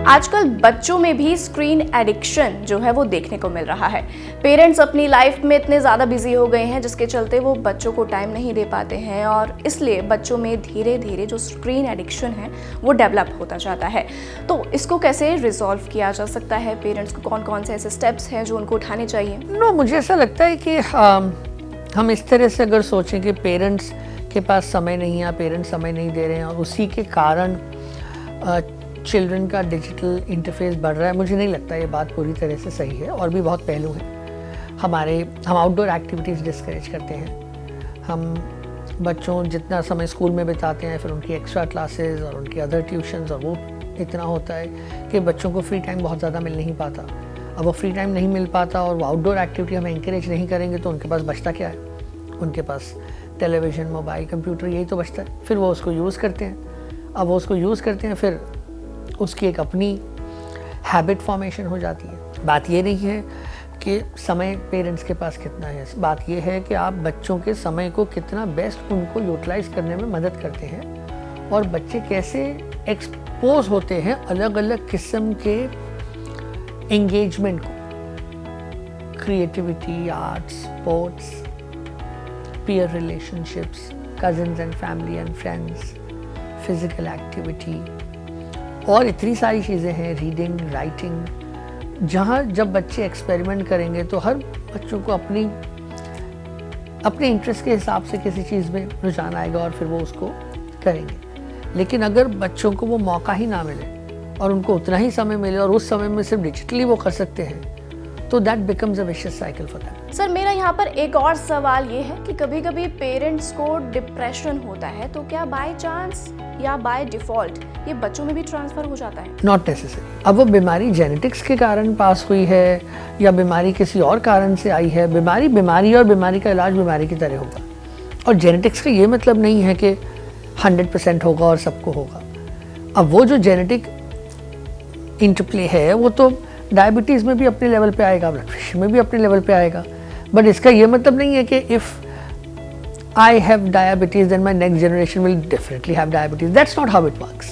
आजकल बच्चों में भी स्क्रीन एडिक्शन जो है वो देखने को मिल रहा है। पेरेंट्स अपनी लाइफ में इतने ज़्यादा बिजी हो गए हैं जिसके चलते वो बच्चों को टाइम नहीं दे पाते हैं और इसलिए बच्चों में धीरे धीरे जो स्क्रीन एडिक्शन है वो डेवलप होता जाता है। तो इसको कैसे रिजॉल्व किया जा सकता है? पेरेंट्स को कौन कौन से ऐसे स्टेप्स हैं जो उनको उठाने चाहिए? मुझे ऐसा लगता है कि हम इस तरह से अगर सोचें कि पेरेंट्स के पास समय नहीं है, पेरेंट्स समय नहीं दे रहे हैं और उसी के कारण चिल्ड्रन का डिजिटल इंटरफेस बढ़ रहा है, मुझे नहीं लगता ये बात पूरी तरह से सही है। और भी बहुत पहलू हैं। हम आउटडोर एक्टिविटीज़ डिस्करेज करते हैं। हम बच्चों जितना समय स्कूल में बिताते हैं, फिर उनकी एक्स्ट्रा क्लासेस और उनकी अदर ट्यूशन्स, और वो इतना होता है कि बच्चों को फ्री टाइम बहुत ज़्यादा मिल नहीं पाता। अब वो फ्री टाइम नहीं मिल पाता और वो आउटडोर एक्टिविटी हम इंकरेज नहीं करेंगे तो उनके पास बचता क्या है? उनके पास टेलीविज़न, मोबाइल, कंप्यूटर, यही तो बचता है। फिर वो उसको यूज़ करते हैं। अब वो उसको यूज़ करते हैं, फिर उसकी एक अपनी हैबिट फॉर्मेशन हो जाती है। बात ये नहीं है कि समय पेरेंट्स के पास कितना है, बात ये है कि आप बच्चों के समय को कितना बेस्ट उनको यूटिलाइज करने में मदद करते हैं और बच्चे कैसे एक्सपोज होते हैं अलग अलग किस्म के एंगेजमेंट को, creativity, arts, sports, peer relationships, cousins and family and friends, physical activity और इतनी सारी चीज़ें हैं, रीडिंग, राइटिंग, जहाँ जब बच्चे एक्सपेरिमेंट करेंगे तो हर बच्चों को अपने इंटरेस्ट के हिसाब से किसी चीज़ में रुझान आएगा और फिर वो उसको करेंगे। लेकिन अगर बच्चों को वो मौका ही ना मिले और उनको उतना ही समय मिले और उस समय में सिर्फ डिजिटली वो कर सकते हैं तो that becomes a vicious cycle for them. Sir, मेरा यहाँ पर एक और सवाल ये है कि कभी कभी पेरेंट्स को डिप्रेशन होता है तो क्या बाय चांस या बाय डिफॉल्ट ये बच्चों में भी ट्रांसफर हो जाता है? Not necessary. अब वो बीमारी जेनेटिक्स के कारण पास हुई है या बीमारी किसी और कारण से आई है, बीमारी और बीमारी का इलाज बीमारी की तरह होगा। और जेनेटिक्स का ये मतलब नहीं है कि 100% होगा और सबको होगा। अब वो जो जेनेटिक इंटरप्ले है वो तो डायबिटीज़ में भी अपने लेवल पे आएगा, ब्लड प्रेशर में भी अपने लेवल पे आएगा। बट इसका ये मतलब नहीं है कि if I have diabetes, then my next generation will definitely have diabetes. That's not how it works.